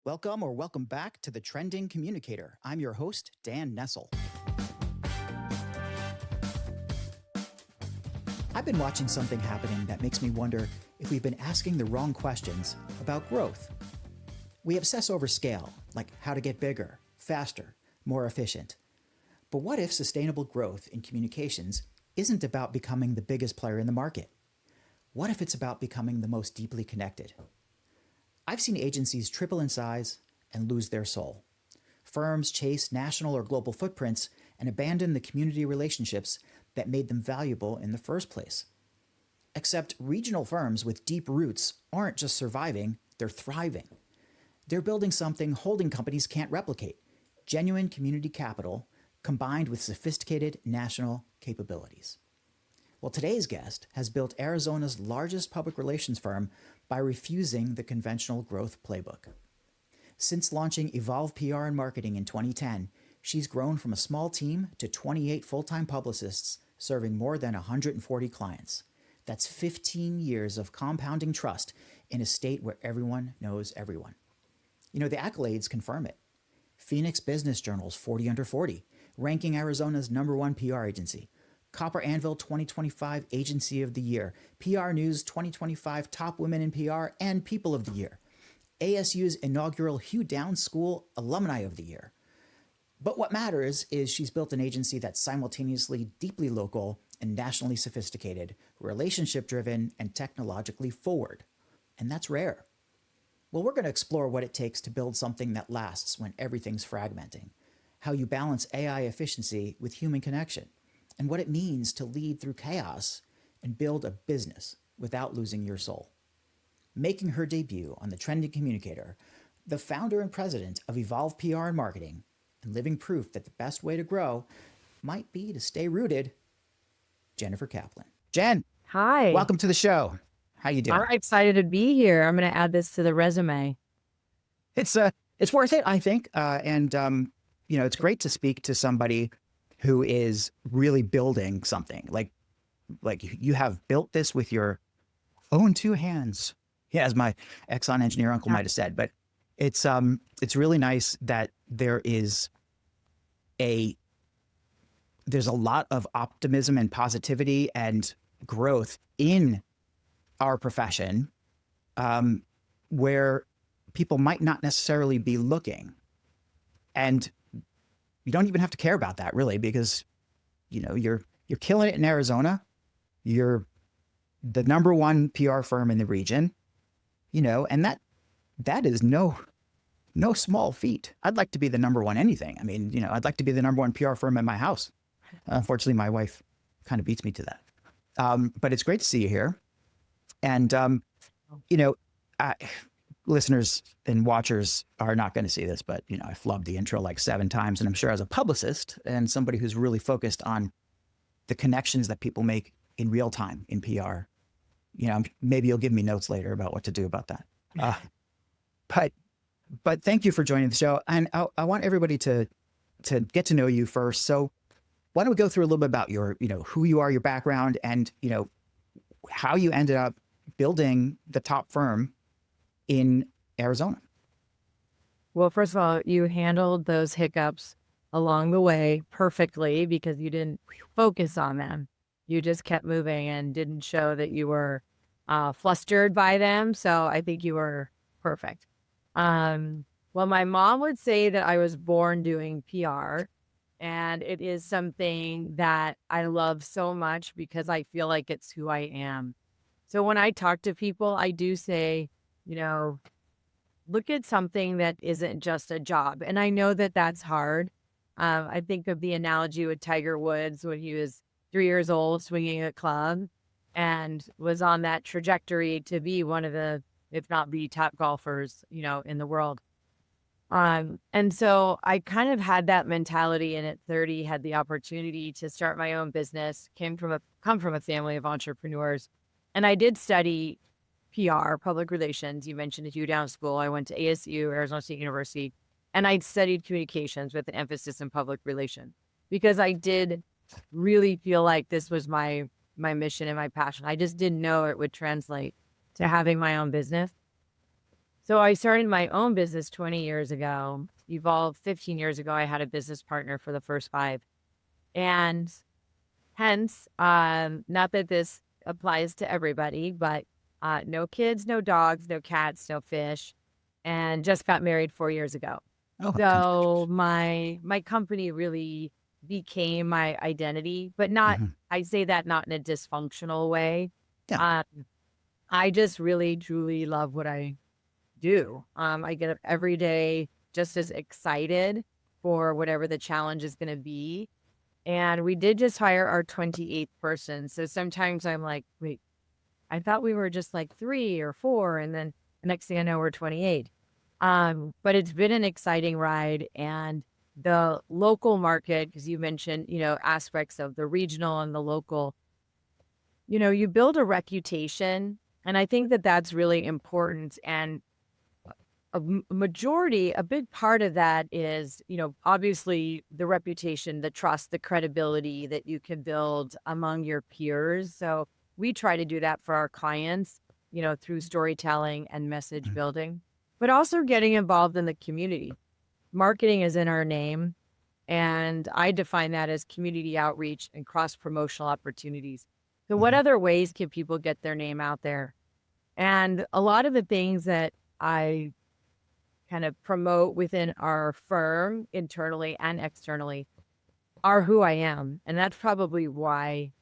Welcome back to the Trending Communicator. I'm your host, Dan Nestle. I've been watching something happening that makes me wonder if we've been asking the wrong questions about growth. We obsess over scale, like how to get bigger, faster, more efficient. But what if sustainable growth in communications isn't about becoming the biggest player in the market? What if it's about becoming the most deeply connected? I've seen agencies triple in size and lose their soul. Firms chase national or global footprints and abandon the community relationships that made them valuable in the first place. Except regional firms with deep roots aren't just surviving, they're thriving. They're building something holding companies can't replicate: genuine community capital combined with sophisticated national capabilities. Well, today's guest has built Arizona's largest public relations firm by refusing the conventional growth playbook. Since launching Evolve PR and Marketing in 2010, she's grown from a small team to 28 full-time publicists serving more than 140 clients. That's 15 years of compounding trust in a state where everyone knows everyone. You know, the accolades confirm it. Phoenix Business Journal's 40 Under 40, ranking Arizona's #1 PR agency. Copper Anvil 2025 Agency of the Year, PR News 2025 Top Women in PR and People of the Year, ASU's inaugural Hugh Downs School Alumni of the Year. But what matters is she's built an agency that's simultaneously deeply local and nationally sophisticated, relationship-driven, and technologically forward. And that's rare. Well, we're going to explore what it takes to build something that lasts when everything's fragmenting, how you balance AI efficiency with human connection, and what it means to lead through chaos and build a business without losing your soul. Making her debut on the Trending Communicator, the founder and president of Evolve PR and Marketing, and living proof that the best way to grow might be to stay rooted, Jennifer Kaplan. Jen, Hi. welcome to the show. How you doing? I'm excited to be here. I'm going to add this to the resume. It's worth it, I think. It's great to speak to somebody who is really building something. Like you have built this with your own two hands. Yeah, as my Exxon engineer uncle might have said. But it's really nice that there's a lot of optimism and positivity and growth in our profession, where people might not necessarily be looking. And you don't even have to care about that, really, because you're killing it in Arizona. You're the #1 PR firm in the region, and that is no small feat. I'd like to be the #1 anything. I mean, I'd like to be the #1 PR firm in my house. Unfortunately, my wife kind of beats me to that. But it's great to see you here. And, listeners and watchers are not going to see this, but, I flubbed the intro like 7 times. And I'm sure as a publicist and somebody who's really focused on the connections that people make in real time in PR, maybe you'll give me notes later about what to do about that. But thank you for joining the show. And I want everybody to get to know you first. So why don't we go through a little bit about your, who you are, your background, and, how you ended up building the top firm in Arizona. Well, first of all, you handled those hiccups along the way perfectly because you didn't focus on them. You just kept moving and didn't show that you were flustered by them. So I think you were perfect. Well, my mom would say that I was born doing PR, and it is something that I love so much because I feel like it's who I am. So when I talk to people, I do say, look at something that isn't just a job. And I know that that's hard. I think of the analogy with Tiger Woods when he was 3 years old swinging a club and was on that trajectory to be one of the, if not the top golfers, in the world. And so I kind of had that mentality, and at 30 had the opportunity to start my own business, come from a family of entrepreneurs. And I did study PR, public relations. You mentioned at Hugh Downs School. I went to ASU, Arizona State University, and I studied communications with an emphasis in public relations because I did really feel like this was my mission and my passion. I just didn't know it would translate to having my own business. So I started my own business 20 years ago, evolved 15 years ago. I had a business partner for the first 5. And hence, not that this applies to everybody, but no kids, no dogs, no cats, no fish, and just got married 4 years ago. Oh, So congratulations. my company really became my identity, but not, Hmm. I say that not in a dysfunctional way. Yeah. Um, I just really truly love what I do. I get up every day just as excited for whatever the challenge is going to be. And we did just hire our 28th person. So sometimes I'm like, wait, I thought we were just like 3 or 4. And then the next thing I know, we're 28. But it's been an exciting ride. And the local market, because you mentioned, aspects of the regional and the local, you build a reputation. And I think that that's really important. And a big part of that is, obviously the reputation, the trust, the credibility that you can build among your peers. So we try to do that for our clients, through storytelling and message Mhm. building, but also getting involved in the community. Marketing is in our name. And I define that as community outreach and cross promotional opportunities. So, what Mhm. other ways can people get their name out there? And a lot of the things that I kind of promote within our firm internally and externally are who I am. And that's probably why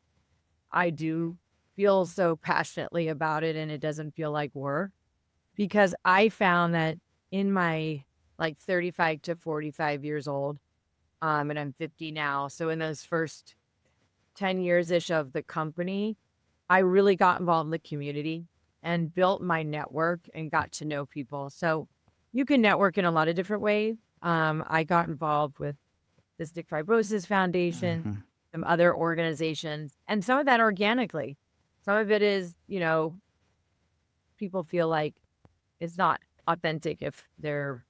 I do feel so passionately about it and it doesn't feel like work because I found that in my like 35 to 45 years old, and I'm 50 now. So in those first 10 years ish of the company, I really got involved in the community and built my network and got to know people. So you can network in a lot of different ways. I got involved with the Cystic Fibrosis Foundation, Mhm. some other organizations, and some of that organically. Some of it is, people feel like it's not authentic if they're,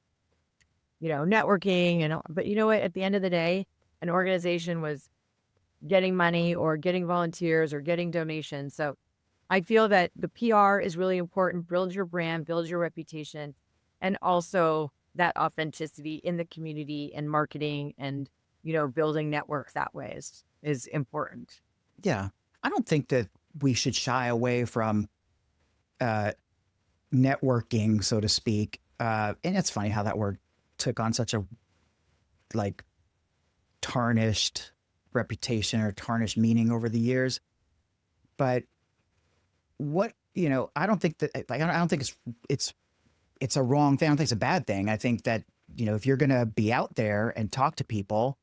networking and but you know what? At the end of the day, an organization was getting money or getting volunteers or getting donations. So I feel that the PR is really important. Build your brand, build your reputation, and also that authenticity in the community and marketing and, building networks that way is important. Yeah. I don't think that we should shy away from uh, networking, so to speak. And it's funny how that word took on such a like tarnished reputation or tarnished meaning over the years. But I don't think that like I don't think it's a wrong thing. I don't think it's a bad thing. I think that if you're gonna be out there and talk to people,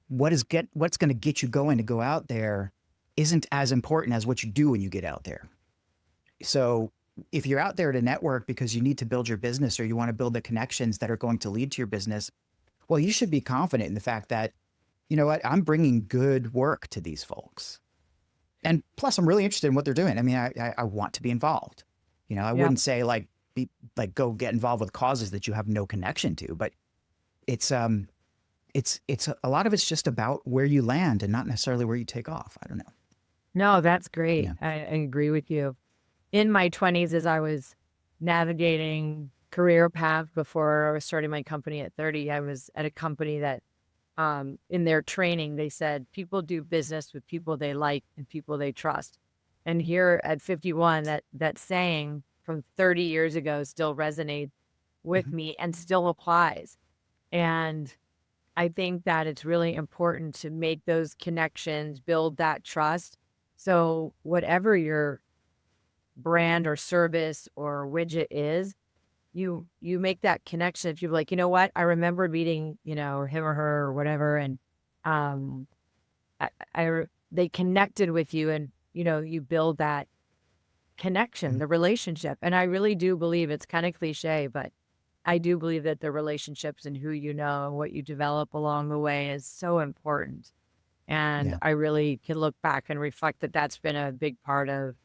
what's gonna get you going to go out there isn't as important as what you do when you get out there. So if you're out there to network because you need to build your business or you want to build the connections that are going to lead to your business, well, you should be confident in the fact that, you know what, I'm bringing good work to these folks. And plus, I'm really interested in what they're doing. I mean, I want to be involved. I Yeah. wouldn't say go get involved with causes that you have no connection to, but it's a lot of it's just about where you land and not necessarily where you take off. I don't know. No, that's great. Yeah. I agree with you. In my 20s, as I was navigating career path before I was starting my company at 30, I was at a company that in their training, they said people do business with people they like and people they trust. And here at 51, that saying from 30 years ago still resonates with Hmm. me and still applies. And I think that it's really important to make those connections, build that trust. So whatever your brand or service or widget is, you make that connection. If you're like, you know what, I remember meeting, him or her or whatever, and um, they connected with you, and you build that connection, Hmm. the relationship. And I really do believe it's kind of cliche, but I do believe that the relationships and who you know and what you develop along the way is so important. And Yeah. I really can look back and reflect that that's been a big part of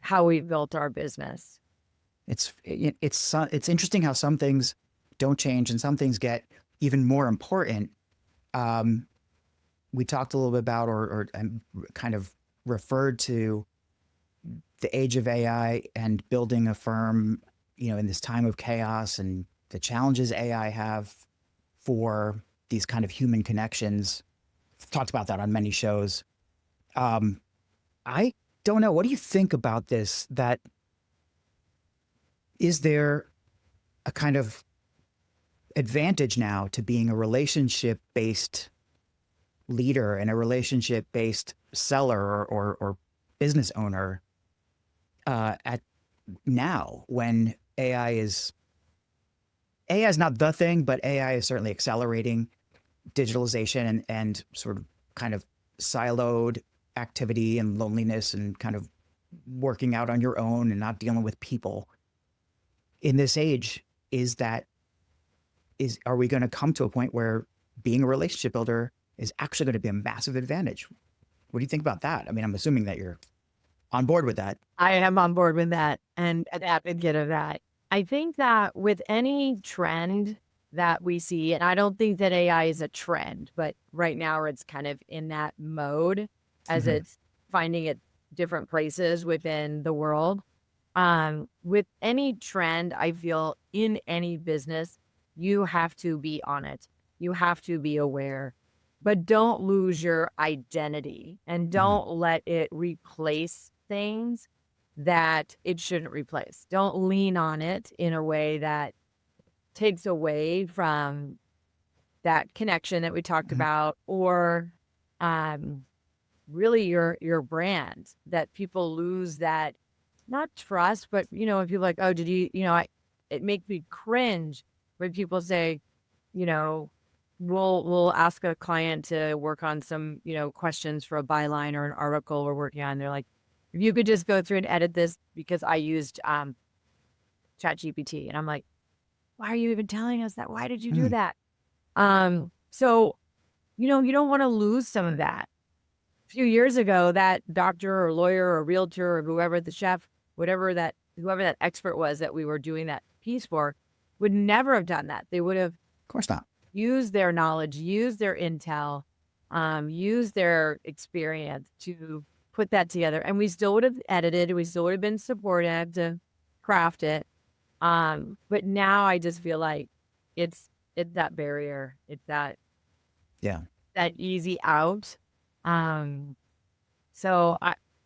how we built our business. It's interesting how some things don't change and some things get even more important. Um, we talked a little bit about or kind of referred to the age of AI and building a firm. in this time of chaos and the challenges AI have for these kind of human connections. I've talked about that on many shows. I don't know. What do you think about this? That is there a kind of advantage now to being a relationship-based leader and a relationship-based seller or business owner at now when AI is not the thing, but AI is certainly accelerating digitalization and sort of kind of siloed activity and loneliness and kind of working out on your own and not dealing with people in this age. Are we going to come to a point where being a relationship builder is actually going to be a massive advantage? What do you think about that? I mean, I'm assuming that you're on board with that. I am on board with that and an advocate of that. I think that with any trend that we see, and I don't think that AI is a trend, but right now it's kind of in that mode as it's finding it different places within the world. With any trend, I feel in any business, you have to be on it. You have to be aware, but don't lose your identity and don't let it replace things that it shouldn't replace. Don't lean on it in a way that takes away from that connection that we talked about, or really your brand, that people lose that, not trust, but if you're like, oh, did you, it makes me cringe when people say, we'll ask a client to work on some, questions for a byline or an article we're working on. They're like, if you could just go through and edit this because I used ChatGPT. And I'm like, why are you even telling us that? Why did you do that? So, you don't want to lose some of that. A few years ago, that doctor or lawyer or realtor or whoever, the chef, whoever that expert was that we were doing that piece for, would never have done that. They would have, Of course not, used their knowledge, used their intel, used their experience to put that together. And we still would have edited. We still would have been supportive to craft it. But now I just feel like it's that barrier. It's that easy out. So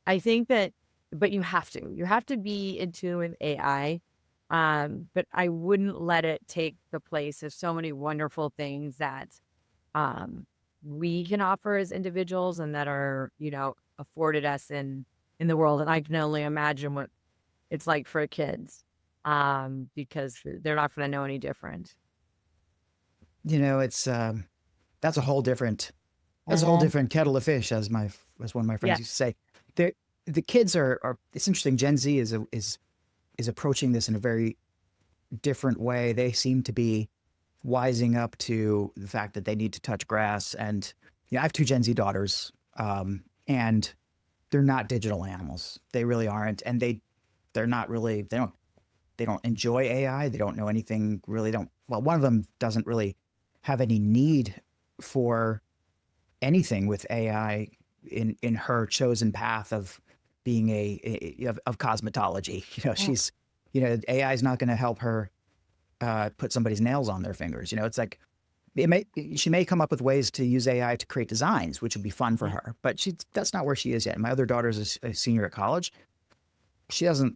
I think that, but you have to be in tune with AI. But I wouldn't let it take the place of so many wonderful things that, we can offer as individuals and that are, afforded us in the world. And I can only imagine what it's like for kids, because they're not going to know any different. It's that's a whole different kettle of fish, as one of my friends used to say. The kids are it's interesting. Gen Z is approaching this in a very different way. They seem to be wising up to the fact that they need to touch grass. And I have two Gen Z daughters, and they're not digital animals. They really aren't. And they're not really, they don't enjoy AI. They don't know anything really. Well, one of them doesn't really have any need for anything with AI in her chosen path of being of cosmetology. She's, AI is not going to help her put somebody's nails on their fingers. It's like, she may come up with ways to use AI to create designs, which would be fun for her, but that's not where she is yet. My other daughter's a senior at college. She doesn't,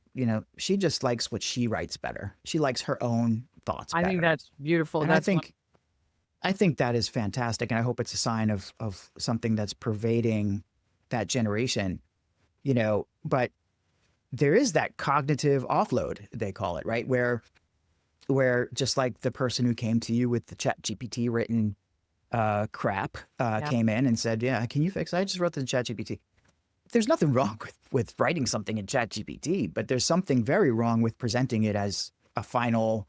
she just likes what she writes better. She likes her own thoughts better. I think that's beautiful. And I think that is fantastic. And I hope it's a sign of something that's pervading that generation, but there is that cognitive offload, they call it, right? Where just like the person who came to you with the ChatGPT written crap came in and said, yeah, can you fix it? I just wrote this in ChatGPT. There's nothing wrong with writing something in ChatGPT, but there's something very wrong with presenting it as a final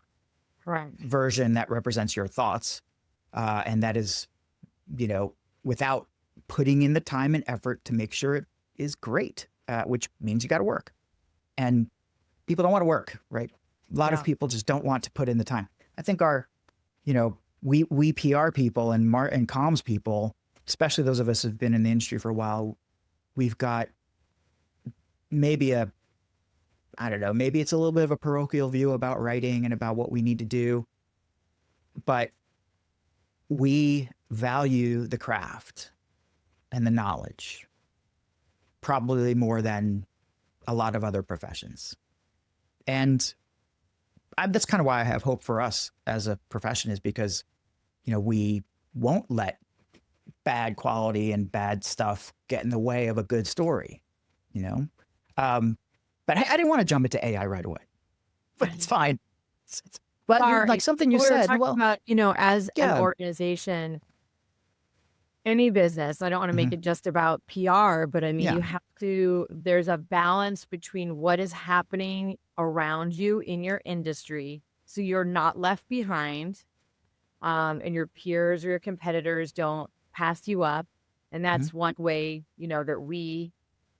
version that represents your thoughts. And that is, without putting in the time and effort to make sure it is great, which means you got to work. And people don't want to work, right? A lot of people just don't want to put in the time. I think our, we PR people and comms people, especially those of us who've been in the industry for a while, we've got maybe a I don't know, maybe it's a little bit of a parochial view about writing and about what we need to do, but we value the craft and the knowledge probably more than a lot of other professions. And that's kind of why I have hope for us as a profession, is because, we won't let bad quality and bad stuff get in the way of a good story, you know? But I didn't want to jump into AI right away, but it's fine. But like something you said, well, about, as an yeah, organization, any business, I don't want to make it just about PR, but I mean, yeah, you have to, there's a balance between what is happening around you in your industry, so you're not left behind, and your peers or your competitors don't pass you up. And that's one way, that we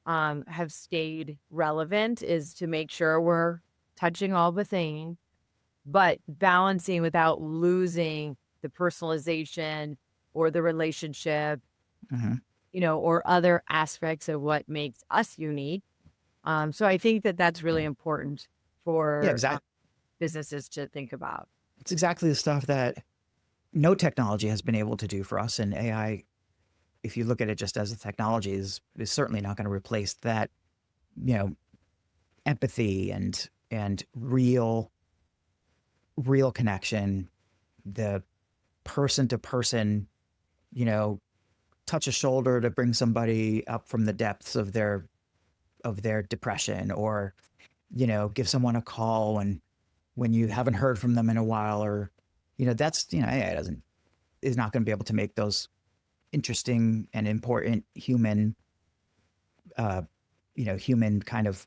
have stayed relevant, is to make sure we're touching all the things, but balancing without losing the personalization or the relationship, or other aspects of what makes us unique. So I think that that's really important yeah, for exactly. businesses to think about. It's exactly the stuff that no technology has been able to do for us. And AI, if you look at it just as a technology, is certainly not going to replace that, empathy and real connection, the person to person, touch a shoulder to bring somebody up from the depths of their depression, or, give someone a call when you haven't heard from them in a while, or, that's, AI is not going to be able to make those interesting and important human, human kind of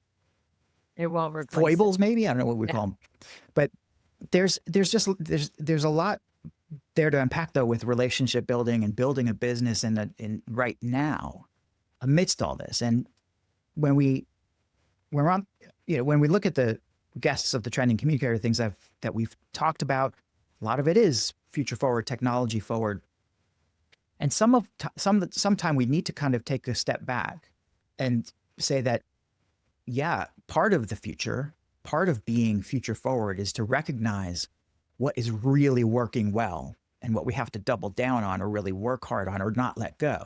It won't replace it. foibles, maybe. I don't know what we call them, but there's a lot there to unpack, though, with relationship building and building a business in right now amidst all this. And when we when we look at the guests of the Trending Communicator, things that we've talked about, a lot of it is future forward, technology forward. And sometime we need to kind of take a step back and say that, yeah, part of the future, part of being future forward, is to recognize what is really working well and what we have to double down on, or really work hard on, or not let go.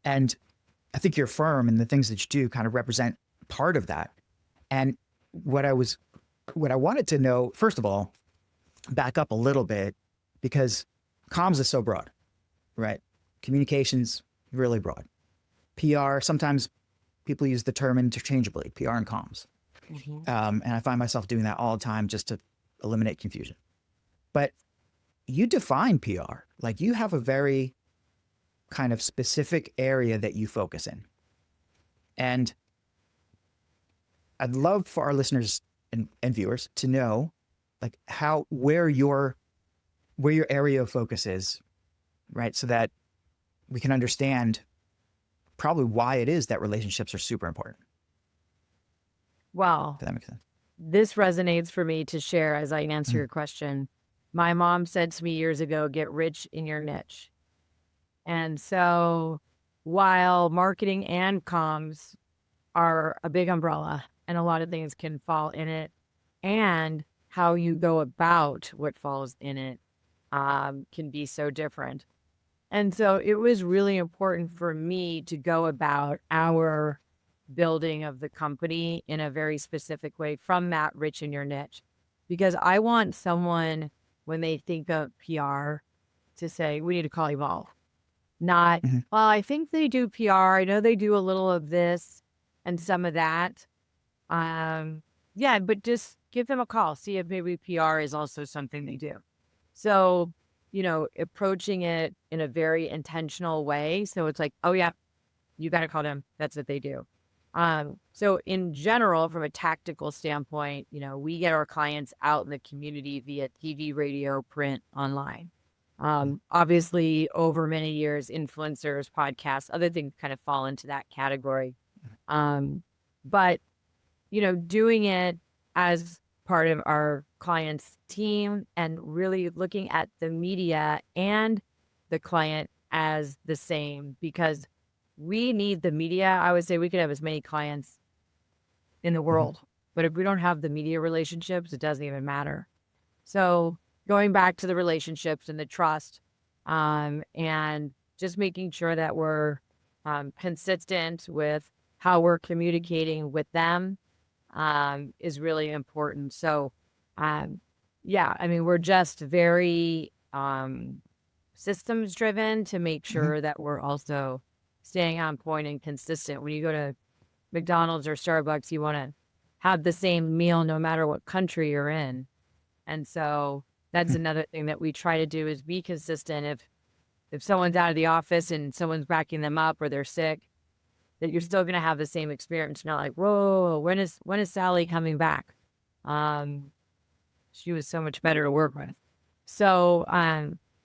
And I think your firm and the things that you do kind of represent part of that. And what I wanted to know, first of all, back up a little bit, because comms is so broad, right? Communications, really broad. PR, sometimes people use the term interchangeably, PR and comms. And I find myself doing that all the time just to eliminate confusion. But you define PR, like you have a very kind of specific area that you focus in. And I'd love for our listeners and viewers to know, like, where your area of focus is, right? So that we can understand probably why it is that relationships are super important. Well, If that makes sense. this resonates for me to share as I answer your question. My mom said to me years ago, get rich in your niche. And so while marketing and comms are a big umbrella and a lot of things can fall in it, and how you go about what falls in it can be so different. And so it was really important for me to go about our building of the company in a very specific way from that rich in your niche, because I want someone, when they think of PR, to say, we need to call Evolve. Not, well, I think they do PR. I know they do a little of this and some of that. Yeah, but just give them a call. See if maybe PR is also something they do. So, approaching it in a very intentional way. So it's like, oh yeah, you got to call them. That's what they do. So in general, from a tactical standpoint, we get our clients out in the community via TV, radio, print, online. Obviously, over many years, influencers, podcasts, other things kind of fall into that category. But, doing it as part of our client's team and really looking at the media and the client as the same, because we need the media. I would say we could have as many clients in the world But if we don't have the media relationships, it doesn't even matter. So going back to the relationships and the trust, and just making sure that we're consistent with how we're communicating with them is really important. So, yeah, I mean, we're just very systems driven to make sure that we're also staying on point and consistent. When you go to McDonald's or Starbucks, you want to have the same meal no matter what country you're in. And so that's another thing that we try to do is be consistent. If someone's out of the office and someone's backing them up or they're sick, that you're still going to have the same experience. Not like, whoa, when is Sally coming back? She was so much better to work with. So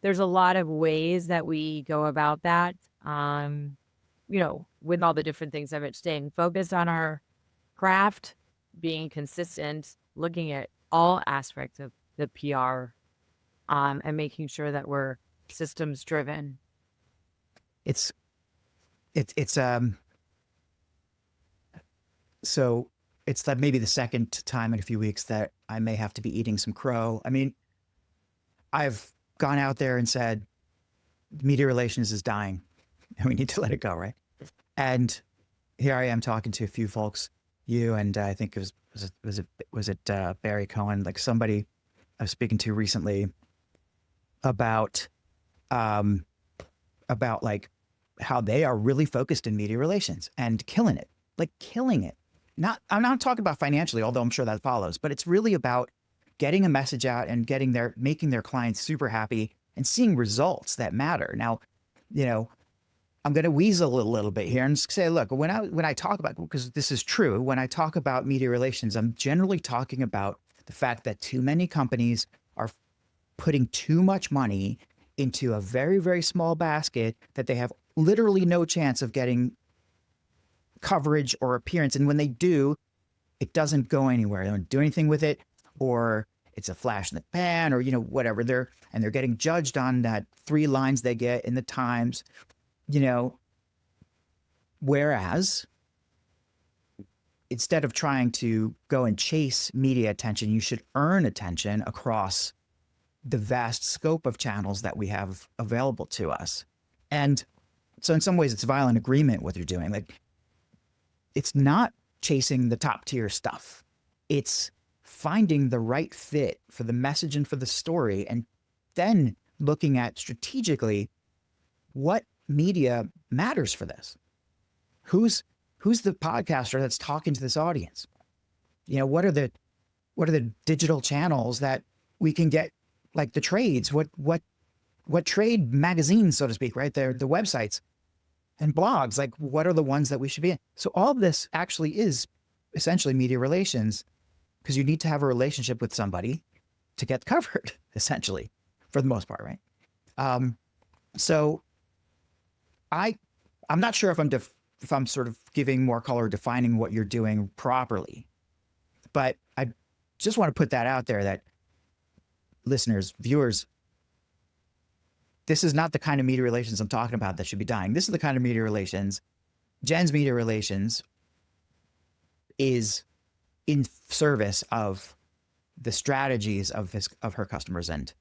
there's a lot of ways that we go about that. With all the different things of it, staying focused on our craft, being consistent, looking at all aspects of the PR, and making sure that we're systems driven. It's so it's that maybe the second time in a few weeks that I may have to be eating some crow. I mean, I've gone out there and said media relations is dying and we need to let it go, right? And here I am talking to a few folks, you and I think it was it Barry Cohen, like somebody I was speaking to recently about like how they are really focused in media relations and killing it, like killing it. I'm not talking about financially, although I'm sure that follows, but it's really about getting a message out and making their clients super happy and seeing results that matter. Now, I'm going to weasel a little bit here and say, look, when I talk about, because this is true, when I talk about media relations, I'm generally talking about the fact that too many companies are putting too much money into a very, very small basket that they have literally no chance of getting coverage or appearance. And when they do, it doesn't go anywhere. They don't do anything with it, or it's a flash in the pan, or, whatever. They're getting judged on that 3 lines they get in the Times, whereas instead of trying to go and chase media attention, you should earn attention across the vast scope of channels that we have available to us. And so in some ways it's violent agreement what you're doing. Like, it's not chasing the top tier stuff. It's finding the right fit for the message and for the story, and then looking at strategically what media matters for this. Who's the podcaster that's talking to this audience? What are the digital channels that we can get, like the trades? What trade magazines, so to speak, right? They're the websites and blogs, like what are the ones that we should be in? So all of this actually is essentially media relations, because you need to have a relationship with somebody to get covered, essentially, for the most part, right? So I'm not sure if I'm sort of giving more color, defining what you're doing properly, but I just want to put that out there that listeners, viewers, this is not the kind of media relations I'm talking about that should be dying. This is the kind of media relations. Jen's media relations is in service of the strategies of her customers and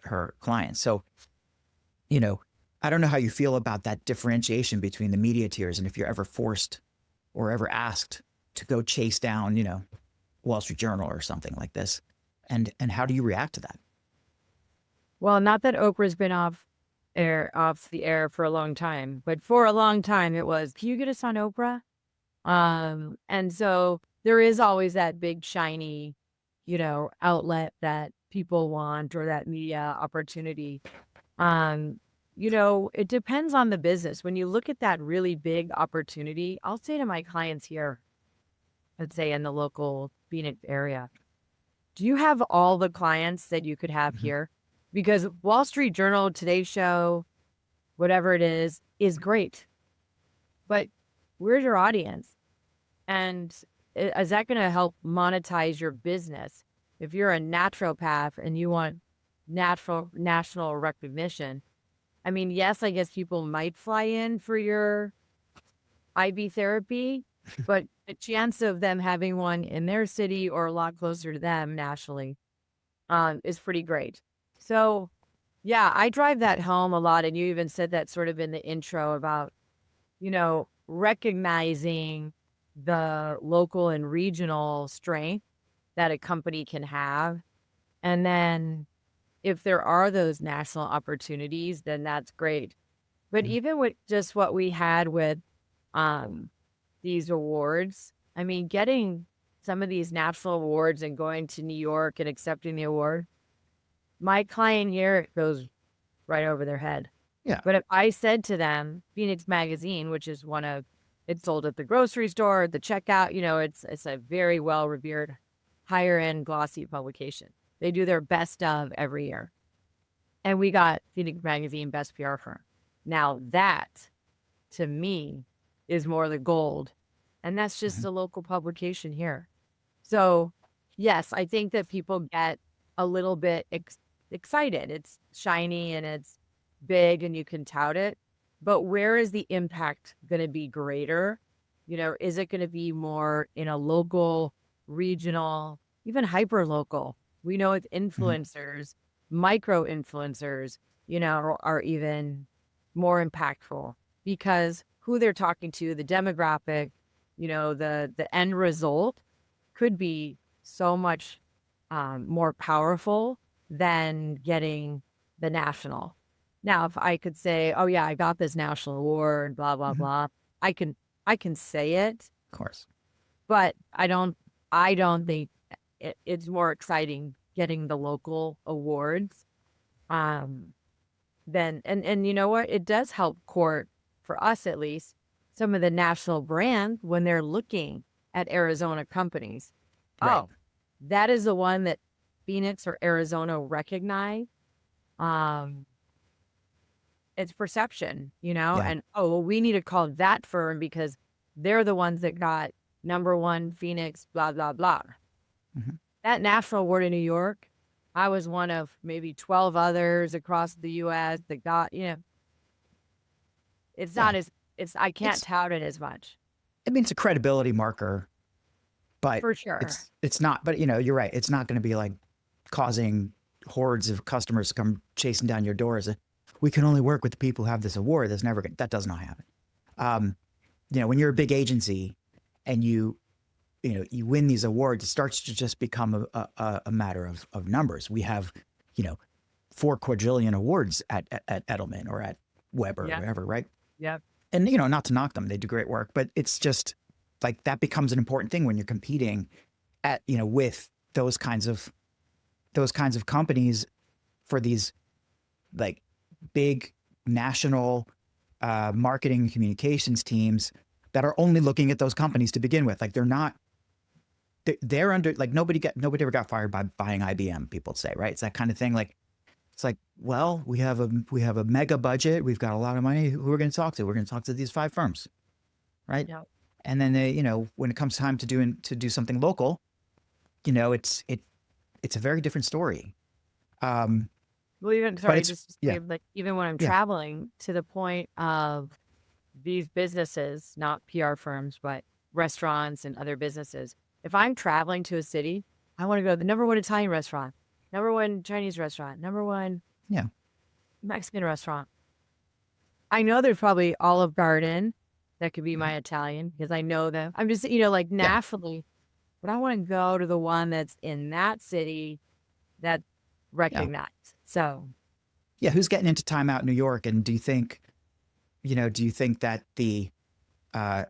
her clients. So, I don't know how you feel about that differentiation between the media tiers, and if you're ever forced or ever asked to go chase down, Wall Street Journal or something like this, and how do you react to that? Well, not that Oprah's been off the air for a long time, but for a long time it was, can you get us on Oprah? And so there is always that big shiny, outlet that people want, or that media opportunity. It depends on the business. When you look at that really big opportunity, I'll say to my clients here, let's say in the local Phoenix area, do you have all the clients that you could have here? Because Wall Street Journal, Today Show, whatever it is great. But where's your audience? And is that going to help monetize your business? If you're a naturopath and you want national recognition, I mean, yes, I guess people might fly in for your IV therapy, but the chance of them having one in their city or a lot closer to them nationally is pretty great. So yeah, I drive that home a lot. And you even said that sort of in the intro about, recognizing the local and regional strength that a company can have. And then if there are those national opportunities, then that's great. But Mhm. even with just what we had with um, these awards, I mean, getting some of these national awards and going to New York and accepting the award, my client here, it goes right over their head. Yeah. But if I said to them, Phoenix Magazine, which is it's sold at the grocery store, the checkout, it's a very well revered, higher end glossy publication. They do their best of every year. And we got Phoenix Magazine Best PR Firm. Now that, to me, is more the gold. And that's just Mhm. a local publication here. So, yes, I think that people get a little bit excited. It's shiny and it's big and you can tout it. But where is the impact going to be greater? Is it going to be more in a local, regional, even hyper local? We know it's Mhm. influencers, micro influencers, are even more impactful because who they're talking to, the demographic, the end result could be so much more powerful than getting the national. Now, if I could say, "Oh yeah, I got this national award," blah blah Mhm. blah, I can say it, Of course. but I don't think it's more exciting getting the local awards um, than and you know what? It does help court for us at least some of the national brand when they're looking at Arizona companies. Right. Oh, that is the one that Phoenix or Arizona recognize. Um, it's perception, Yeah. and oh, well, we need to call that firm because they're the ones that got number one Phoenix, blah, blah, blah. Mhm. That national award in New York, I was one of maybe 12 others across the US that got, it's Yeah. not as, I can't It's, tout it as much I mean, it's a credibility marker, but for sure. it's not, but you're right. It's not going to be like causing hordes of customers to come chasing down your doors. We can only work with the people who have this award. That's never, that does not happen. Um, when you're a big agency and you win these awards, it starts to just become a matter of numbers. We have, you know, 4 quadrillion awards at Edelman or at Weber or Yeah. whatever, right? Yeah. And not to knock them, they do great work, but it's just like that becomes an important thing when you're competing at with those kinds of companies for these like big national marketing and communications teams that are only looking at those companies to begin with. Like they're not they're under like nobody ever got fired by buying IBM. People say, right? It's that kind of thing. Like it's like, well, we have a mega budget. We've got a lot of money. Who we're going to talk to? We're going to talk to these 5 firms, right? Yeah. And then they, when it comes time to do something local, it's a very different story. Um, Well, even, but sorry, it's just to yeah, say, like, even when I'm yeah, traveling to the point of these businesses, not PR firms, but restaurants and other businesses. If I'm traveling to a city, I want to go to the number one Italian restaurant, number one Chinese restaurant, number one yeah, Mexican restaurant. I know there's probably Olive Garden that could be mhm, my Italian because I know them. I'm just, like yeah, nationally, but I want to go to the one that's in that city that's yeah, recognized. So, yeah. Who's getting into Time Out New York? And do you think that uh,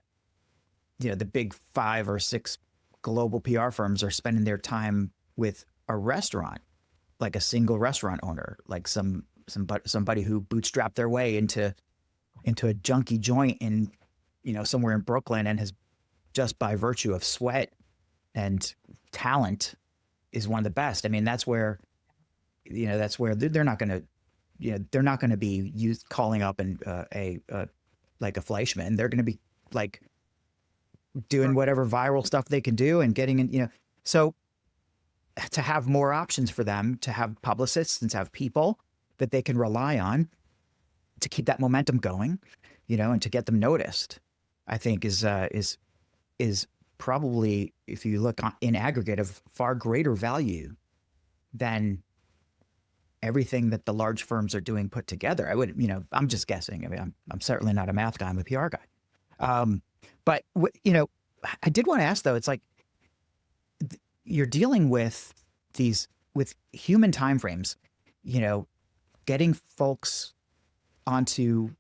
the big 5 or 6 global PR firms are spending their time with a restaurant, like a single restaurant owner, like somebody who bootstrapped their way into a junky joint in somewhere in Brooklyn and has just by virtue of sweat and talent is one of the best. I mean, that's where they're not going to they're not going to be used calling up and like a Fleischman. They're going to be like doing whatever viral stuff they can do and getting in. So to have more options for them, to have publicists and to have people that they can rely on to keep that momentum going, and to get them noticed, I think is is probably, if you look in aggregate, of far greater value than everything that the large firms are doing put together. I would, I'm just guessing. I mean, I'm certainly not a math guy. I'm a PR guy. But I did want to ask though. It's like you're dealing with with human timeframes. Getting folks onto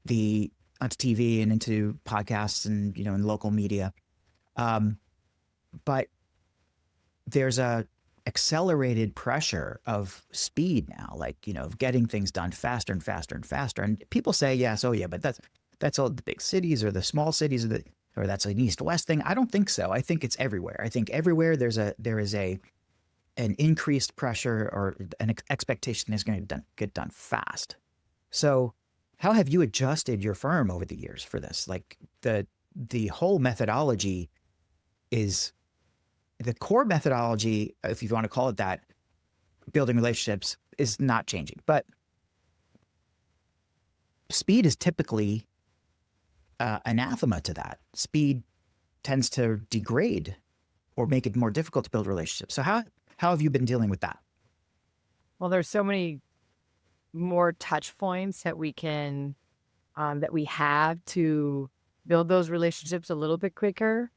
TV and into podcasts and in local media, but there's a accelerated pressure of speed now, of getting things done faster and faster and faster. And people say, yes, oh yeah, but that's all the big cities or the small cities or that's an east-west thing. I don't think so. I think it's everywhere. I think everywhere there is an increased pressure or an expectation is going to get done fast. So how have you adjusted your firm over the years for this? Like the whole methodology is the core methodology, if you want to call it that, building relationships, is not changing. But speed is typically anathema to that. Speed tends to degrade or make it more difficult to build relationships. So how have you been dealing with that? Well, there's so many more touch points that we can, that we have to build those relationships a little bit quicker.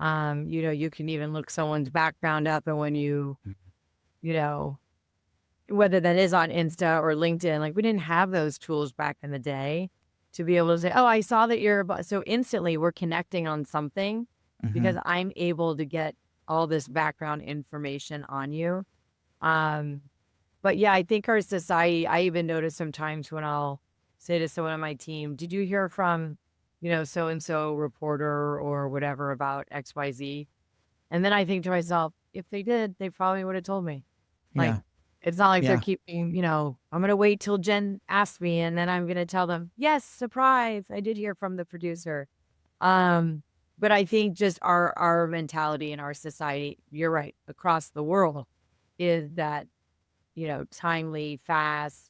You can even look someone's background up, and when whether that is on Insta or LinkedIn, like we didn't have those tools back in the day to be able to say, oh, I saw that so instantly we're connecting on something because I'm able to get all this background information on you. But yeah, I think our society, I even notice sometimes when I'll say to someone on my team, did you hear from, so-and-so reporter or whatever about XYZ? And then I think to myself, if they did, they probably would have told me. Like, it's not like they're keeping, I'm going to wait till Jen asks me and then I'm going to tell them, yes, surprise, I did hear from the producer. But I think just our mentality in our society, you're right, across the world, is that, timely, fast,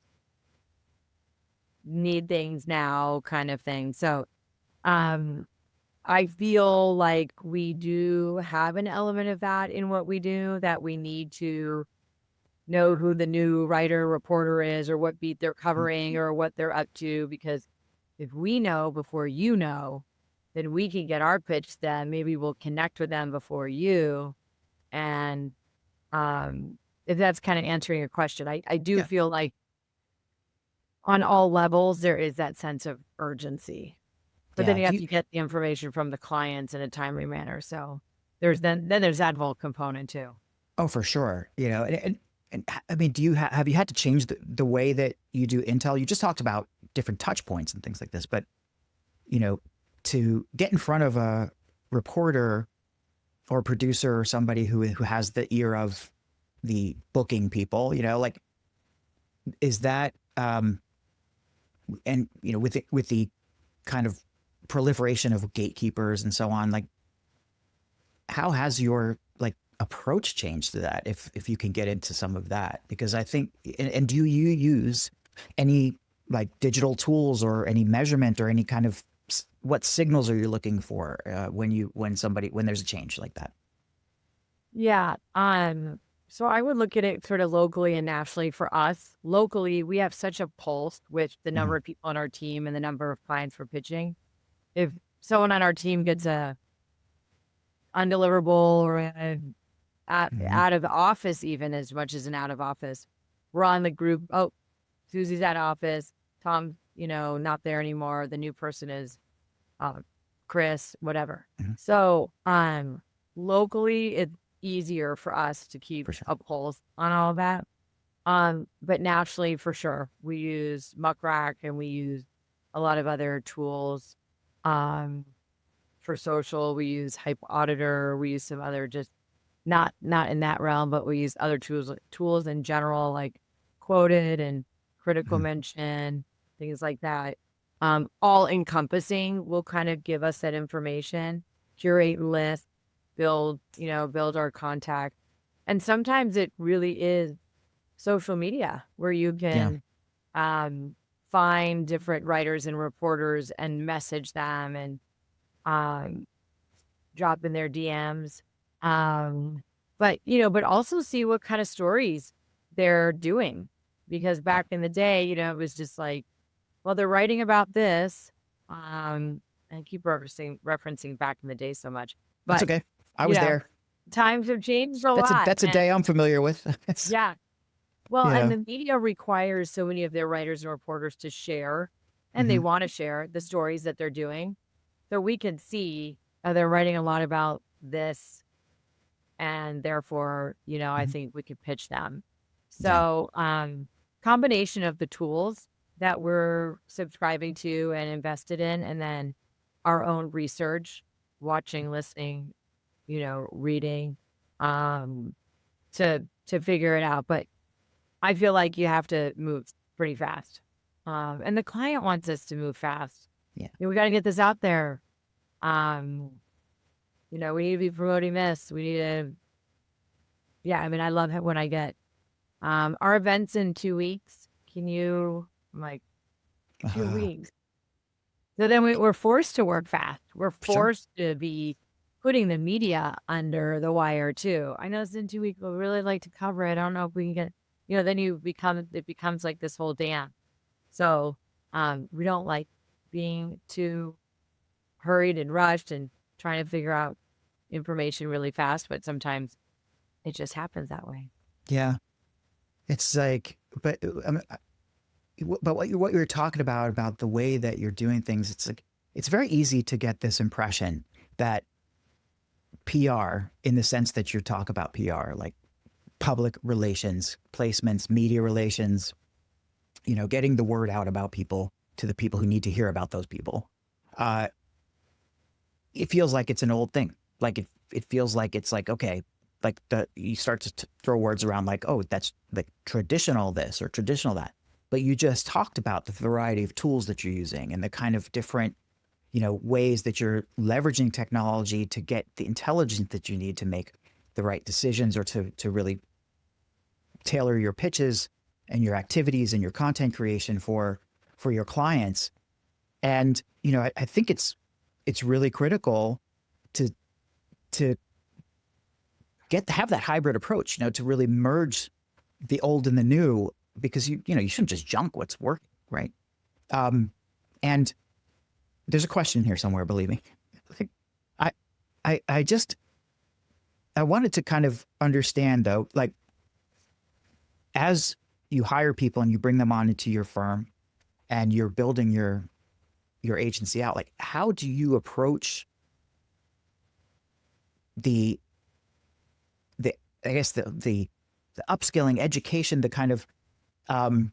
need things now kind of thing. So I feel like we do have an element of that in what we do, that we need to know who the new writer reporter is or what beat they're covering or what they're up to, because if we know before you know, then we can get our pitch to them. Maybe we'll connect with them before you. And if that's kind of answering your question, I do feel like on all levels, there is that sense of urgency. But then you have to get the information from the clients in a timely manner. So there's then there's that whole component too. Oh, for sure. And I mean, have you had to change the way that you do intel? You just talked about different touch points and things like this, but to get in front of a reporter or producer or somebody who has the ear of the booking people, is that and with the kind of proliferation of gatekeepers and so on, like how has your approach changed to that, if you can get into some of that? Because I think, and do you use any digital tools or any measurement or any kind of, what signals are you looking for when there's a change like that? Yeah. So I would look at it sort of locally and nationally. For us, locally, we have such a pulse with the number of people on our team and the number of clients we're pitching. If someone on our team gets a undeliverable or out of office, even as much as an out of office, we're on the group. Oh, Susie's out of office. Tom's, not there anymore. The new person is Chris, whatever. So locally, it's easier for us to keep a pulse on all of that. But naturally, for sure, we use Muck Rack and we use a lot of other tools. For social, we use Hype Auditor. We use some other, just not in that realm, but we use other tools in general, like Quoted and Critical Mention, things like that. All encompassing will kind of give us that information, curate lists, build our contact. And sometimes it really is social media where you can find different writers and reporters and message them. And drop in their DMs. But, but also see what kind of stories they're doing. Because back in the day, it was just like, well, they're writing about this. I keep referencing back in the day so much. That's But, okay. I you was know, there. times have changed a That's a lot. that's a day I'm familiar with. Yeah. Well, You and know. the media requires so many of their writers and reporters to share, and they Mhm. want to share the stories that they're doing. So we can see they're writing a lot about this, and therefore, I Mhm. think we could pitch them. Yeah. So, combination of the tools that we're subscribing to and invested in, and then our own research, watching, listening, reading, um, to figure it out. But I feel like you have to move pretty fast. And the client wants us to move fast. Yeah. We got to get this out there. Um, we need to be promoting this. We need to, yeah, I mean, I love it when I get our events in 2 weeks. I'm like, two Uh, weeks. So then we're forced to work fast. We're sure. forced to be putting the media under the wire too. I know it's in 2 weeks, but we really like to cover it. I don't know if we can get, then it becomes like this whole dance. So we don't like being too hurried and rushed and trying to figure out information really fast, but sometimes it just happens that way. Yeah. It's like, but what you were talking about the way that you're doing things, it's like it's very easy to get this impression that PR, in the sense that you talk about PR, like public relations, placements, media relations, getting the word out about people to the people who need to hear about those people. Uh, it feels like it's an old thing. Like it feels like it's like, okay, like you start to throw words around like, oh, that's like traditional this or traditional that. But you just talked about the variety of tools that you're using and the kind of different, ways that you're leveraging technology to get the intelligence that you need to make the right decisions or to really tailor your pitches and your activities and your content creation for your clients. And I think it's really critical to to have that hybrid approach, to really merge the old and the new, because you shouldn't just junk what's working, right? And there's a question here somewhere, believe me. I I just I wanted to kind of understand though, like as you hire people and you bring them on into your firm and you're building your agency out, like how do you approach the the I guess the upskilling education, the kind of um,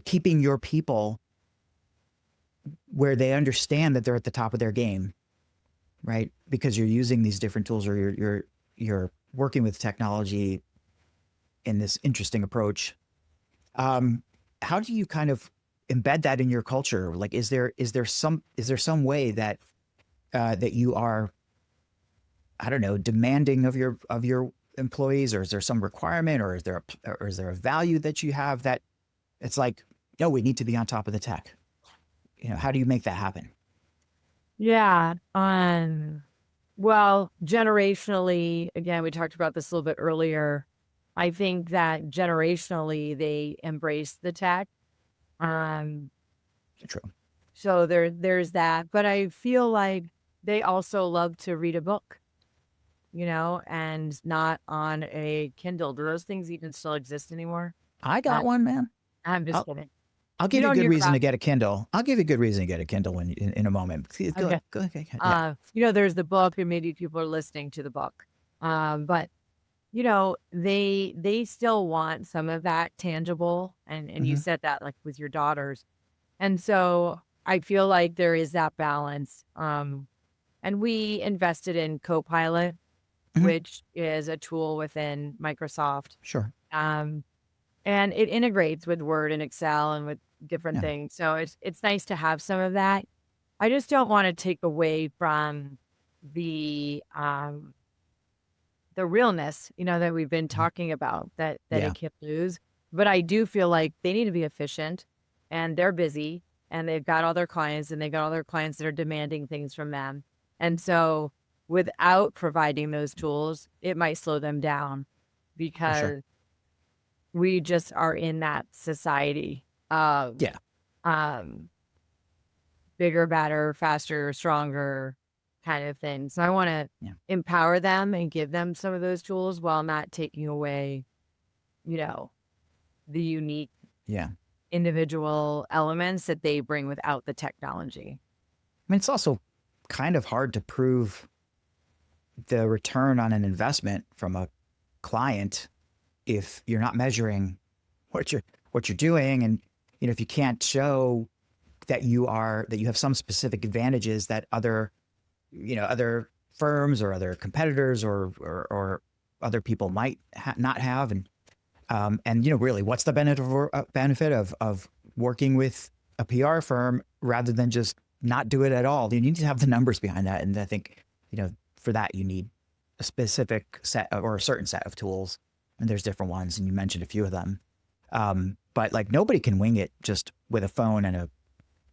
keeping your people where they understand that they're at the top of their game, right? Because you're using these different tools, or you're working with technology in this interesting approach. How do you kind of embed that in your culture? Like, is there some way that that you are, I don't know, demanding of your employees, or is there some requirement, or is there a value that you have that it's like, no, we need to be on top of the tech? How do you make that happen? Yeah. Well, generationally, again, we talked about this a little bit earlier. I think that generationally they embrace the tech. Um, True. so there's that. But I feel like they also love to read a book, and not on a Kindle. Do those things even still exist anymore? I I, got one, man. I'm just I'll kidding. I'll You give you a don't good hear reason to about get a Kindle. I'll give you a good reason to get a Kindle in a moment. Go, okay. go ahead. Yeah. There's the book, and maybe people are listening to the book. But they still want some of that tangible, and you Hmm. said that like with your daughters. And so I feel like there is that balance. And we invested in Copilot, Hmm. which is a tool within Microsoft. Sure. Um, and it integrates with Word and Excel and with different Yeah. things. So it's nice to have some of that. I just don't want to take away from the realness, that we've been Mhm. talking about, that Yeah. it can't lose. But I do feel like they need to be efficient, and they're busy, and they've got all their clients, and they've got all their clients that are demanding things from them. And so without providing those tools, it might slow them down For sure. because we just are in that society of Yeah. um, bigger, better, faster, stronger kind of thing. So I want to Yeah. empower them and give them some of those tools while not taking away, you know, the unique Yeah. individual elements that they bring without the technology. I mean, it's also kind of hard to prove the return on an investment from a client if you're not measuring what you're doing, and if you can't show that you have some specific advantages that other firms or other competitors or other people might not have, and really, what's the benefit of working with a PR firm rather than just not do it at all? You need to have the numbers behind that, and I think for that you need a specific set or a certain set of tools, and there's different ones, and you mentioned a few of them. But like nobody can wing it just with a phone and a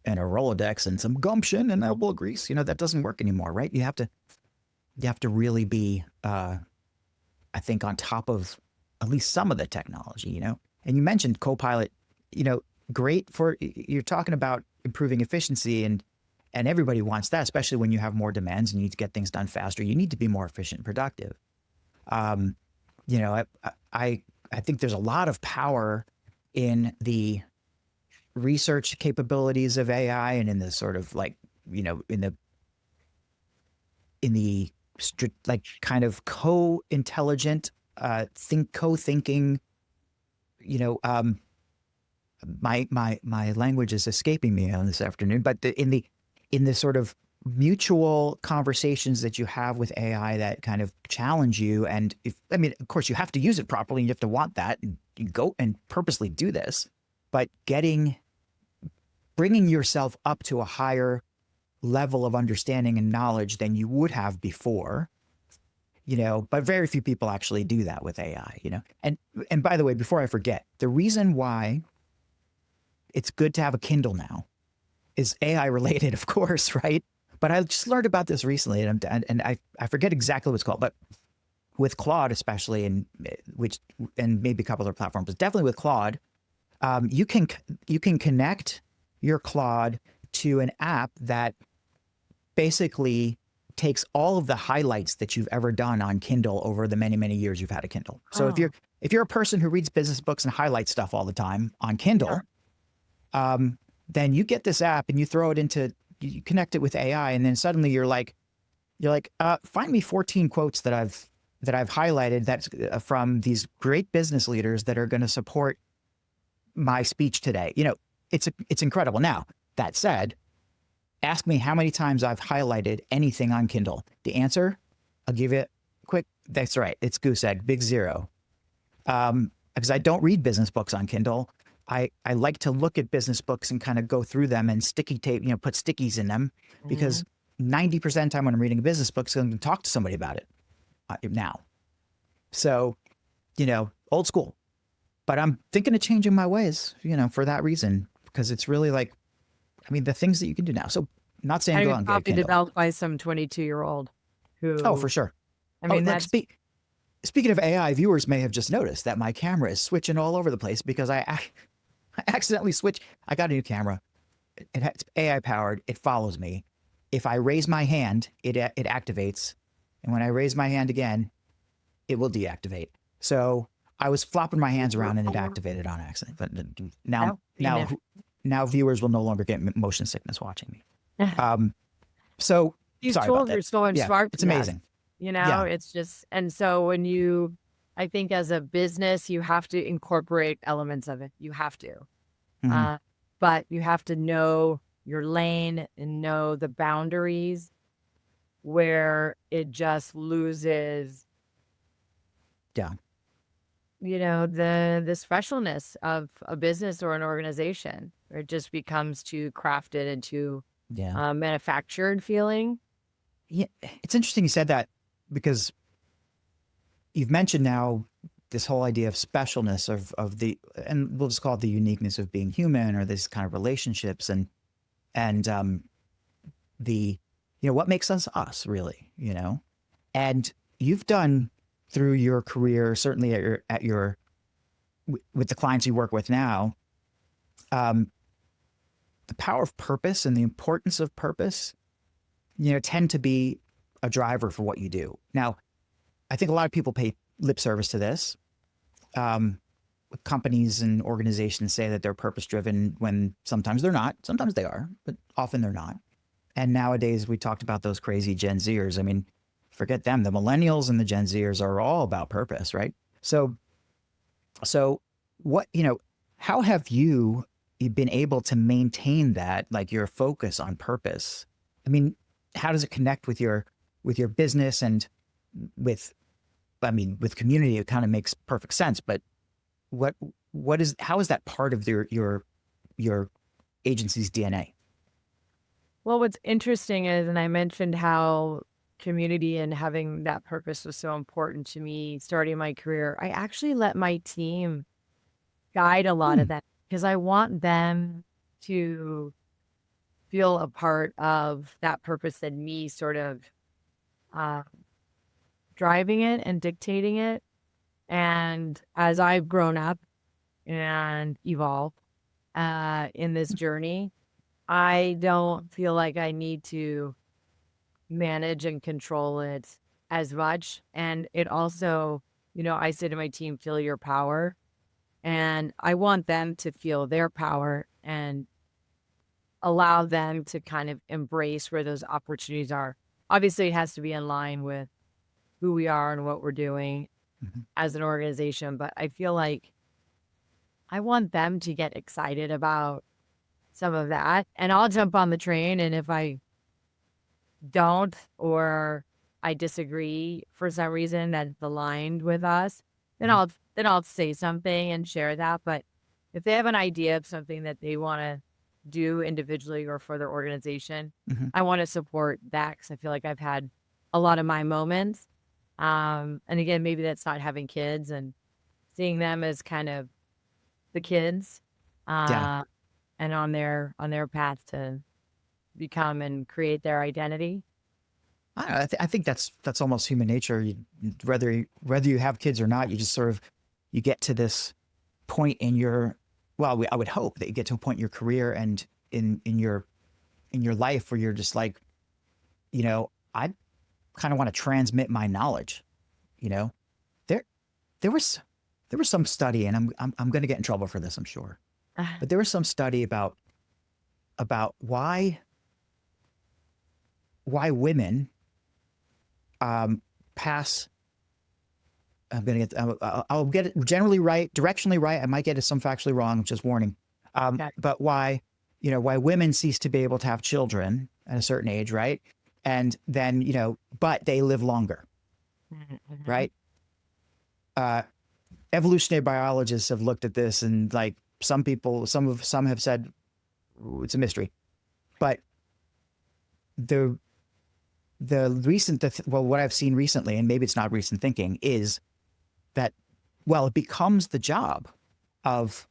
Rolodex and some gumption and elbow grease. That doesn't work anymore, right? You have to really be, I think, on top of at least some of the technology. And you mentioned Copilot. Great for, you're talking about improving efficiency, and everybody wants that, especially when you have more demands and you need to get things done faster. You need to be more efficient and productive. I think there's a lot of power in the research capabilities of AI and in the sort of like, in the like kind of co-intelligent, co-thinking, my language is escaping me on this afternoon, but in the sort of mutual conversations that you have with AI that kind of challenge you. And of course you have to use it properly and you have to want that, and you go and purposely do this, but bringing yourself up to a higher level of understanding and knowledge than you would have before, but very few people actually do that with AI, and by the way, before I forget, the reason why it's good to have a Kindle now is AI related, of course, right? But I just learned about this recently, and I forget exactly what it's called, but with Claude especially, and maybe a couple other platforms, but definitely with Claude, you can connect your Claude to an app that basically takes all of the highlights that you've ever done on Kindle over the many, many years you've had a Kindle. So if you're a person who reads business books and highlights stuff all the time on Kindle, then you get this app and you throw it you connect it with AI, and then suddenly you're like, find me 14 quotes that I've highlighted that's from these great business leaders that are going to support my speech today. It's incredible. Now, that said, ask me how many times I've highlighted anything on Kindle. The answer, I'll give it quick. That's right. It's goose egg, big zero. Because I don't read business books on Kindle. I like to look at business books and kind of go through them and sticky tape, put stickies in them, because 90% of the time when I'm reading a business book, I'm going to talk to somebody about it now. So, old school. But I'm thinking of changing my ways, for that reason, because it's really like, the things that you can do now. So, not saying go out and get a Kindle. Developed by some 22-year-old who. Oh, for sure. That's. Speaking of AI, viewers may have just noticed that my camera is switching all over the place because I accidentally switched. I got a new camera. It's AI powered. It follows me. If I raise my hand, it activates, and when I raise my hand again, it will deactivate. So I was flopping my hands around and it activated on accident. But now viewers will no longer get motion sickness watching me. So these sorry tools about that. are so smart. It's amazing. It's just, and so I think as a business, you have to incorporate elements of it. You have to, but you have to know your lane and know the boundaries where it just loses. The specialness of a business or an organization, where it just becomes too crafted and too manufactured feeling. Yeah, it's interesting you said that, because you've mentioned now this whole idea of specialness of the, and we'll just call it the uniqueness of being human, or this kind of relationships, and the what makes us us really, and you've done through your career, certainly with the clients you work with now, the power of purpose and the importance of purpose, tend to be a driver for what you do. Now, I think a lot of people pay lip service to this. Companies and organizations say that they're purpose driven when sometimes they're not. Sometimes they are, but often they're not. And nowadays, we talked about those crazy Gen Zers. I mean, forget them. The millennials and the Gen Zers are all about purpose, right? So what, how have you been able to maintain that, like your focus on purpose? I mean, how does it connect with your business and with community? It kind of makes perfect sense, but how is that part of your agency's DNA? Well, what's interesting is, and I mentioned how community and having that purpose was so important to me starting my career. I actually let my team guide a lot of that because I want them to feel a part of that purpose and me sort of driving it and dictating it. And as I've grown up and evolved in this journey, I don't feel like I need to manage and control it as much. And it also, I say to my team, feel your power. And I want them to feel their power and allow them to kind of embrace where those opportunities are. Obviously, it has to be in line with who we are and what we're doing as an organization. But I feel like I want them to get excited about some of that. And I'll jump on the train. And if I don't, or I disagree for some reason that's aligned with us, then I'll say something and share that. But if they have an idea of something that they want to do individually or for their organization, I want to support that because I feel like I've had a lot of my moments. And again, maybe that's not having kids and seeing them as kind of the kids, Yeah. and on their path to become and create their identity. I don't know, I think that's almost human nature. Whether you have kids or not, you just sort of you get to this point in your I would hope that you get to a point in your career and in your life where you're just like, I kind of want to transmit my knowledge. There was some study, and I'm going to get in trouble for this, I'm sure, but there was some study about why women pass. I'll get it generally right, directionally right. I might get it some factually wrong, just warning. Okay. But why women cease to be able to have children at a certain age, right? And then, but they live longer, right? Evolutionary biologists have looked at this, and like some have said it's a mystery, but what I've seen recently, and maybe it's not recent thinking, is that, it becomes the job of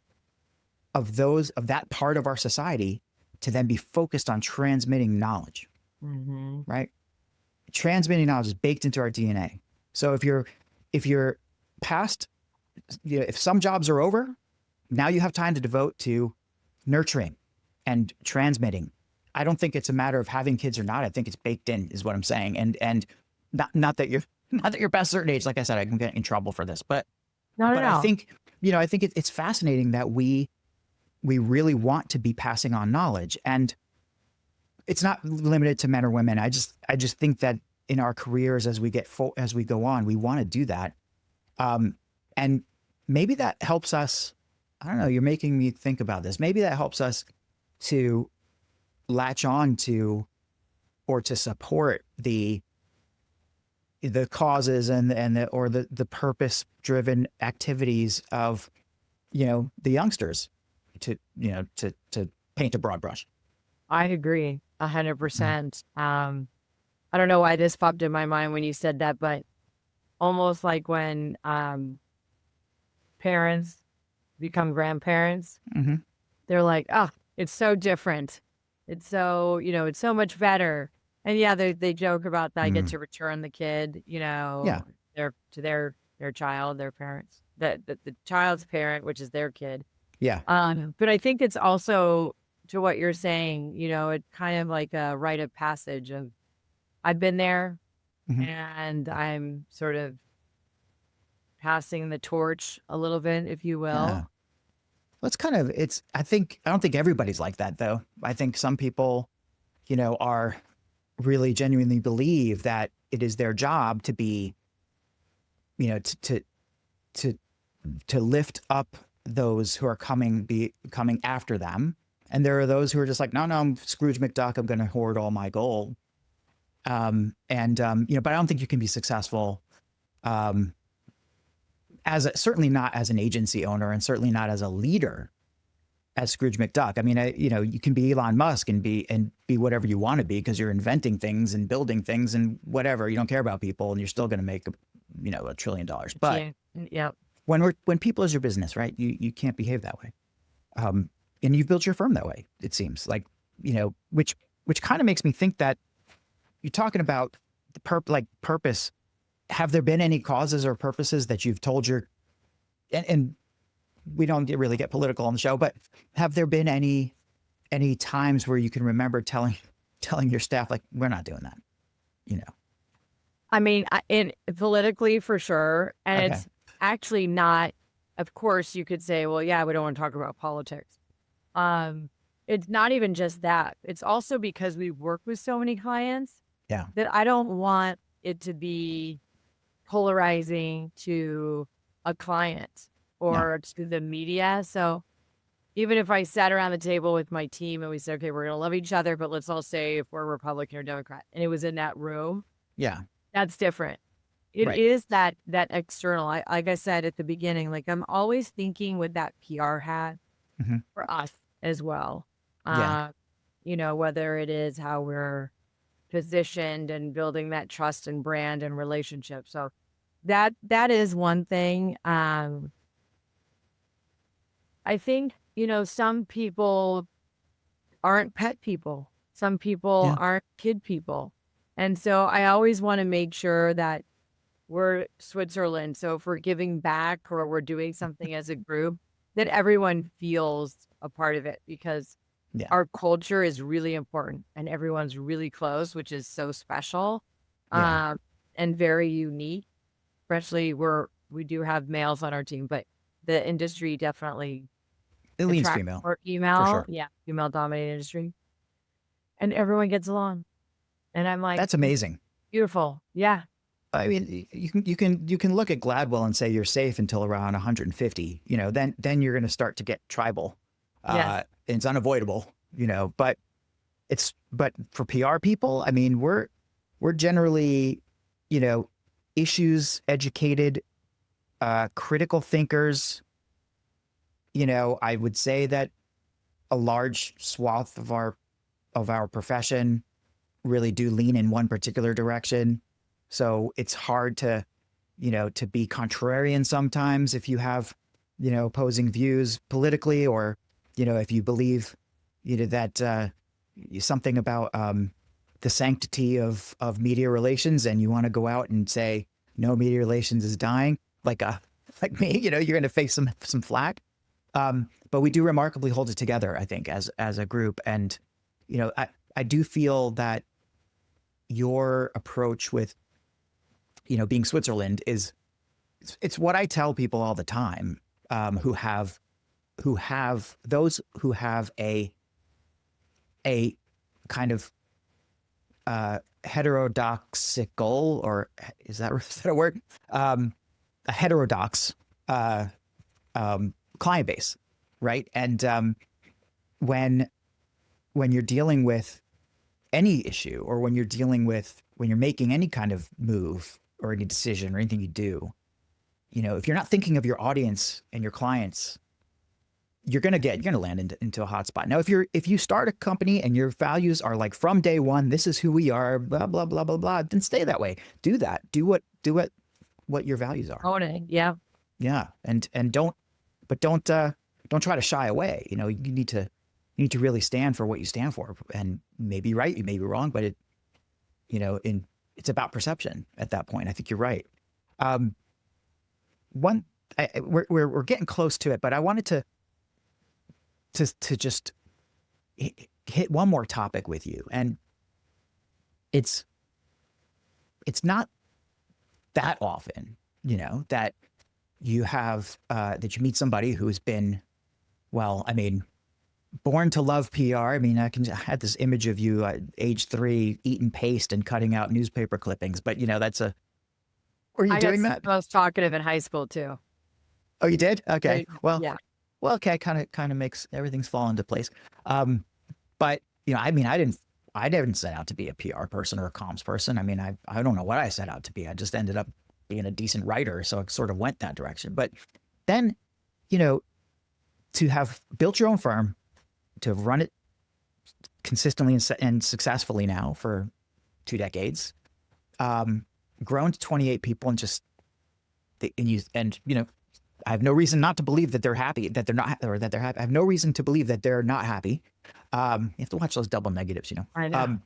that part of our society to then be focused on transmitting knowledge, right? Transmitting knowledge is baked into our DNA. So if you're past, if some jobs are over, now you have time to devote to nurturing and transmitting. I don't think it's a matter of having kids or not. I think it's baked in, is what I'm saying. And not that you're past a certain age. Like I said, I can get in trouble for this, but I think, it's fascinating that we really want to be passing on knowledge, and it's not limited to men or women. I just think that in our careers, as we go on, we want to do that. And maybe that helps us. I don't know. You're making me think about this. Maybe that helps us to latch on to, or to support the causes and the purpose driven activities of, the youngsters, to paint a broad brush. I agree 100%. I don't know why this popped in my mind when you said that, but almost like when parents become grandparents, they're like, oh, it's so different. It's so, it's so much better. And yeah, they joke about that. I get Mm. to return the kid, Yeah. their child, their parents, the child's parent, which is their kid. Yeah. But I think it's also to what you're saying, it's kind of like a rite of passage of I've been there Hmm. and I'm sort of passing the torch a little bit, if you Yeah. will. Well, I don't think everybody's like that though. I think some people, are really genuinely believe that it is their job to be, to to to lift up those who are coming after them. And there are those who are just like, no, I'm Scrooge McDuck. I'm going to hoard all my gold. But I don't think you can be successful um, certainly not as an agency owner and certainly not as a leader as Scrooge McDuck. I mean, you can be Elon Musk and be whatever you want to be because you're inventing things and building things and whatever. You don't care about people and you're still going to make, $1 trillion. But Yeah. when people is your business, right? You can't behave that way. And you've built your firm that way, it seems like, which kind of makes me think that you're talking about the purpose. Have there been any causes or purposes that you've told and we don't really get political on the show, but have there been any times where you can remember telling your staff, like, we're not doing that, I mean, politically for sure. And Okay. It's actually not, of course you could say, well, yeah, we don't want to talk about politics. It's not even just that. It's also because we work with so many clients Yeah. that I don't want it to be polarizing to a client or to the media. So even if I sat around the table with my team and we said, okay, we're going to love each other, but let's all say if we're Republican or Democrat, and it was in that room, Yeah. that's different. It Right. is that external. Like I said at the beginning, like I'm always thinking with that PR hat Mm-hmm. for us as well. Yeah. Whether it is how we're positioned and building that trust and brand and relationship. So that is one thing. I think, some people aren't pet people. Some people Yeah. aren't kid people. And so I always want to make sure that we're Switzerland. So if we're giving back or we're doing something as a group, that everyone feels a part of it because Yeah. our culture is really important and everyone's really close, which is so special Yeah. and very unique. Especially we do have males on our team, but the industry definitely It leans attracts female more for female. sure. Yeah, female dominated industry. And everyone gets along. And I'm like, That's amazing. beautiful. Yeah. I mean, you can look at Gladwell and say you're safe until around 150. Then you're going to start to get tribal. Yes. And it's unavoidable. But for PR people, I mean, we're generally, issues educated, critical thinkers. I would say that a large swath of our profession really do lean in one particular direction. So it's hard to be contrarian sometimes if you have, opposing views politically, or, if you believe, that something about the sanctity of media relations and you want to go out and say, no, media relations is dying, like me, you're going to face some flack. But we do remarkably hold it together, I think, as a group. And, I do feel that your approach with, being Switzerland it's what I tell people all the time, who have a kind of heterodoxical, or is that a word? A heterodox client base, right? And when you're dealing with any issue, or when you're making any kind of move or any decision or anything you do, if you're not thinking of your audience and your clients, you're going to land into a hot spot. Now, if you start a company and your values are like from day one, this is who we are, blah, blah, blah, blah, blah, then stay that way. Do that. Do what your values are. Own it. Yeah. Yeah. And don't try to shy away. You need to really stand for what you stand for, and maybe right, you may be wrong, but it's about perception at that point. I think you're right. Um, one, we're getting close to it, but I wanted to just hit one more topic with you, and it's not that often, that you have that you meet somebody who's been, well, I mean, born to love PR. I mean, I had this image of you at age 3 eating paste and cutting out newspaper clippings, but were you doing that? I was talkative in high school too. Oh, you did? Okay. Yeah. Well, okay. Kind of makes everything's fall into place. But I mean, I didn't set out to be a PR person or a comms person. I mean, I don't know what I set out to be. I just ended up being a decent writer. So I sort of went that direction. But then, to have built your own firm, to have run it consistently and successfully now for 2 decades, grown to 28 people, I have no reason not to believe that they're happy, that they're not, or that they're happy. I have no reason to believe that they're not happy. You have to watch those double negatives, I know.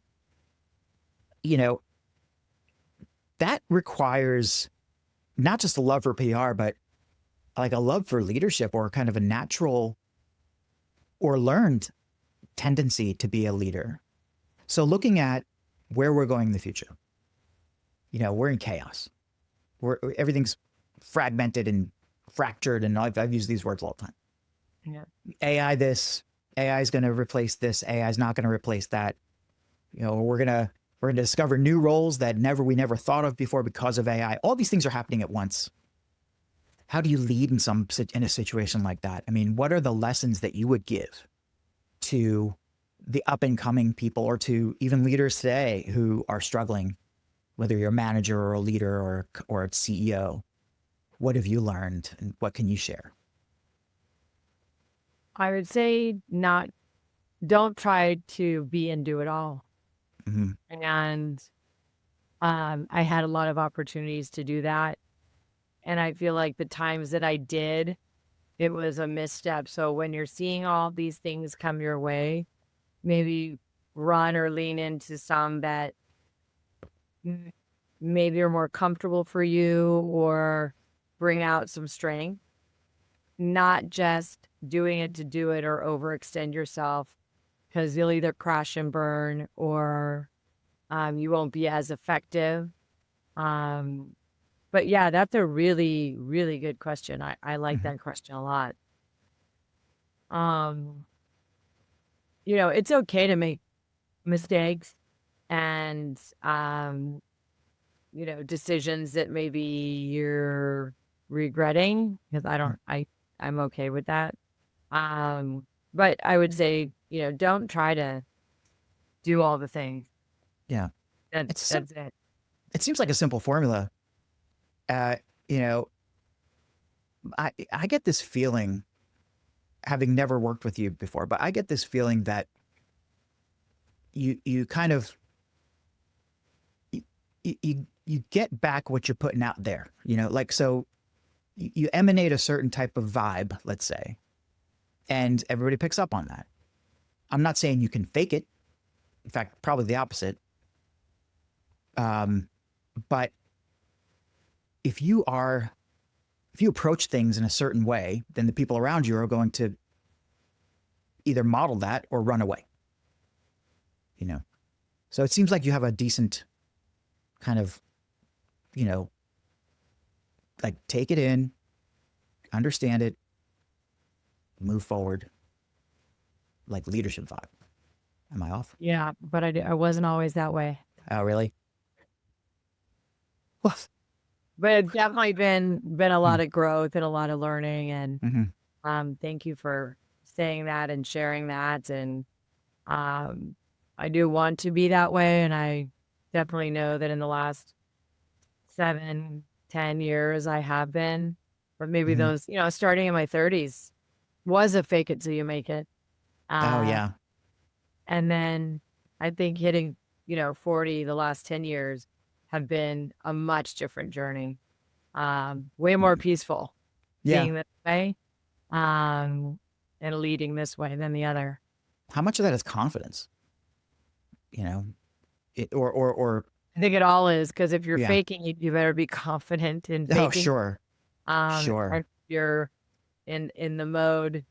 That requires not just a love for PR, but like a love for leadership, or kind of a natural or learned tendency to be a leader. So looking at where we're going in the future, we're in chaos. Everything's fragmented and fractured, and I've used these words all the time. Yeah. AI is going to replace this. AI is not going to replace that. We're going to discover new roles that we never thought of before because of AI. All these things are happening at once. How do you lead in a situation like that? I mean, what are the lessons that you would give to the up and coming people, or to even leaders today who are struggling, whether you're a manager or a leader or a CEO? What have you learned, and what can you share? I would say don't try to be and do it all. Mm-hmm. And I had a lot of opportunities to do that. And I feel like the times that I did, it was a misstep. So when you're seeing all these things come your way, maybe run or lean into some that maybe are more comfortable for you, or bring out some strength, not just doing it to do it or overextend yourself, because you'll either crash and burn, or you won't be as effective. But yeah, that's a really, really good question. I like that question a lot. It's okay to make mistakes and, decisions that maybe you're regretting, because I'm okay with that. But I would say, don't try to do all the things. Yeah. That's it. It seems like a simple formula. I get this feeling, having never worked with you before, but I get this feeling that you kind of, you get back what you're putting out there, so you emanate a certain type of vibe, let's say, and everybody picks up on that. I'm not saying you can fake it. In fact, probably the opposite. But if you approach things in a certain way, then the people around you are going to either model that or run away. So it seems like you have a decent kind of, like, take it in, understand it, move forward, like leadership vibe. Am I off? Yeah, but I wasn't always that way. Oh, really? Well, But it's definitely been a lot of growth and a lot of learning. And thank you for saying that and sharing that. And I do want to be that way. And I definitely know that in the last 7, 10 years I have been, but maybe those, starting in my 30s was a fake it till you make it. oh yeah. And then I think hitting, 40, the last 10 years have been a much different journey. Way more peaceful being this way, and leading this way than the other. How much of that is confidence? Or I think it all is, because if you're Yeah. faking it, you better be confident in Oh, faking. sure. Or Sure. if you're in the mode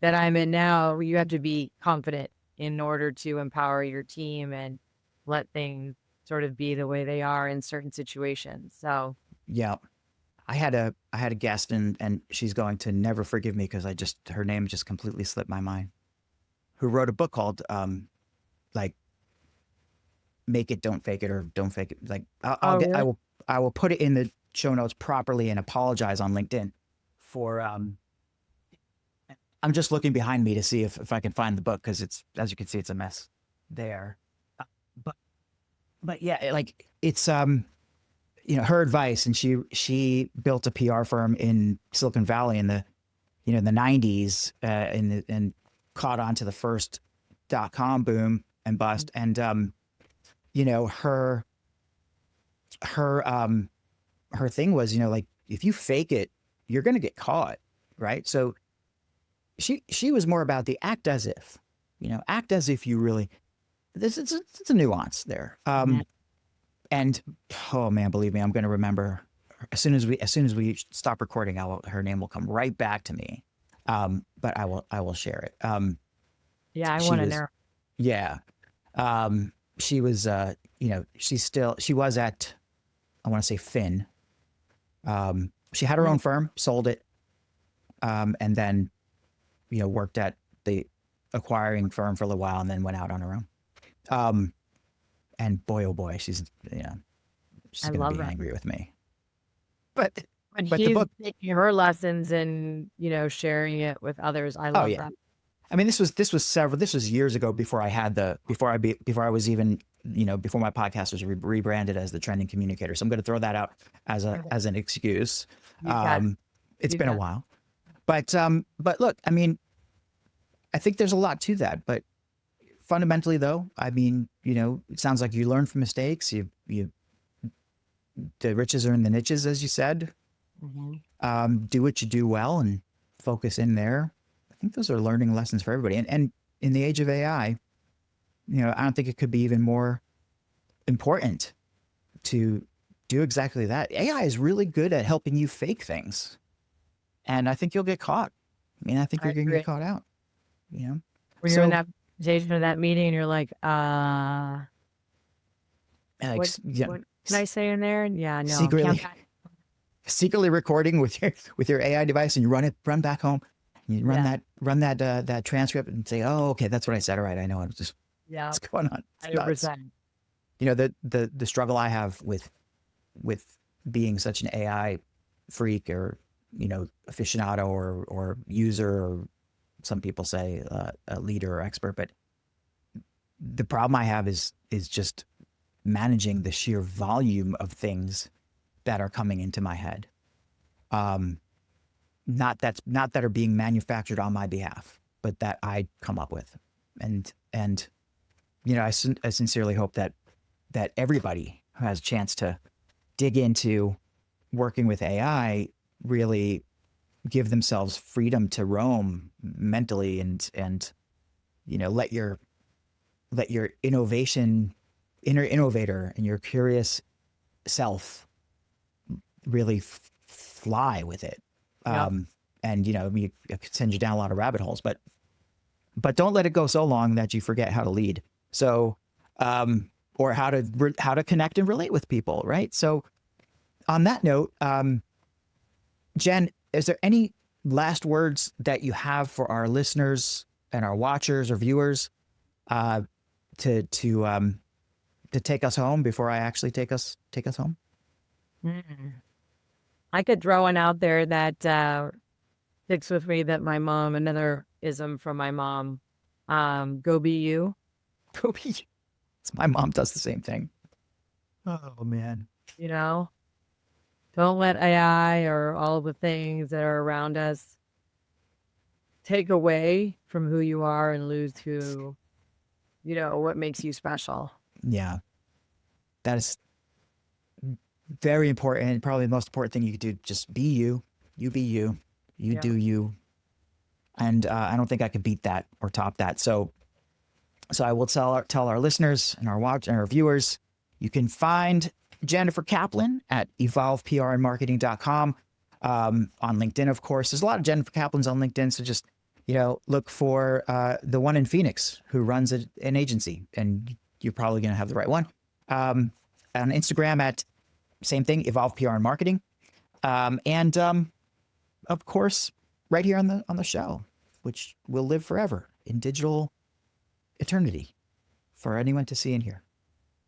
that I'm in now, you have to be confident in order to empower your team and let things sort of be the way they are in certain situations. So Yeah. I had a guest and she's going to never forgive me because her name just completely slipped my mind. Who wrote a book called like Make It, Don't Fake It, or Don't Fake It. Like oh really? I will put it in the show notes properly and apologize on LinkedIn for I'm just looking behind me to see if I can find the book because it's, as you can see, it's a mess there. Uh, but but yeah, like it's her advice, and she built a PR firm in Silicon Valley in the 90s, and caught on to the first .com boom and bust, and her her her thing was, like, if you fake it, you're going to get caught, right? So she was more about the act as if, act as if you really, it's a nuance there. Yeah. And oh man, believe me, I'm going to remember as soon as we stop recording. Her name will come right back to me. But I will share it. Yeah, I She want to was, know. yeah. She was, she was at, I want to say Finn. She had her own firm, sold it, and then, worked at the acquiring firm for a little while, and then went out on her own. Um, and boy, oh boy, she's I going to love be that. angry with me. But And but the he's book, taking her lessons and, sharing it with others. I oh love yeah. that. I mean, this was years ago, before I had before I was even, before my podcast was rebranded as the Trending Communicator. So I'm going to throw that out Okay. as an excuse. You got it. It's You been a got while, but look, I mean, I think there's a lot to that. But fundamentally, though, I mean, it sounds like you learn from mistakes. You The riches are in the niches, as you said. it. Hmm. Do what you do well and focus in there. I think those are learning lessons for everybody. And in the age of AI, I don't think it could be even more important to do exactly that. AI is really good at helping you fake things, and I think you'll get caught. I mean, I think I you're going to get agree. caught out. You know, When you're in so that presentation or that meeting and you're like, like, what can I say in there? Yeah, no, can't. secretly secretly recording with your AI device, and you run back home. You Yeah, run that transcript and say, "Oh, okay, that's what I said. All right, I know. yeah, What's going on. It's nuts." 100%. The struggle I have with being such an AI freak, or aficionado, or user, or some people say a leader or expert, but the problem I have is just managing the sheer volume of things that are coming into my head. Um, not that are being manufactured on my behalf, but that I come up with, and I sincerely hope that everybody who has a chance to dig into working with AI really give themselves freedom to roam mentally, and let your inner innovator and your curious self really fly with it. Yep. And it could send you down a lot of rabbit holes, but don't let it go so long that you forget how to lead. So, or how to connect and relate with people, right? So, on that note, Jen, is there any last words that you have for our listeners and our watchers or viewers, uh, to to um, to take us home before I actually take us home? Mm. I could throw one out there that sticks with me, that my mom, another ism from my mom, go be you. My mom does the same thing. Oh man. You know, don't let AI or all of the things that are around us take away from who you are and lose who, what makes you special. Yeah, that is very important, and probably the most important thing you could do. Just be you. You be you. You Yeah. do you. And I don't think I could beat that or top that. So I will tell our listeners and our viewers, You can find Jennifer Kaplan at evolveprandmarketing.com. On LinkedIn, of course. There's a lot of Jennifer Kaplans on LinkedIn, so just, look for the one in Phoenix who runs an agency, and you're probably going to have the right one. On Instagram at same thing, Evolve PR and Marketing. And of course, right here on the show, which will live forever in digital eternity for anyone to see and hear.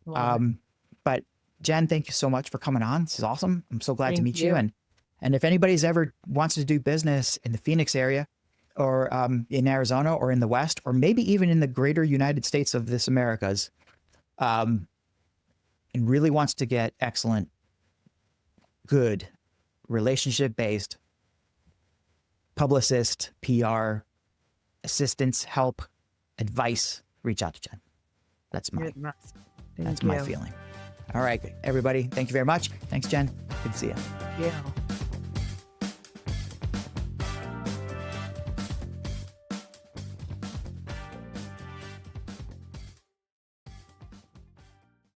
But Jen, thank you so much for coming on. This is awesome. I'm so glad to meet you. And if anybody's ever wants to do business in the Phoenix area, or in Arizona, or in the West, or maybe even in the greater United States of this Americas, and really wants to get excellent, good, relationship-based publicist, PR, assistance, help, advice, reach out to Jen. That's my feeling. All right, everybody. Thank you very much. Thanks, Jen. Good to see you. Yeah.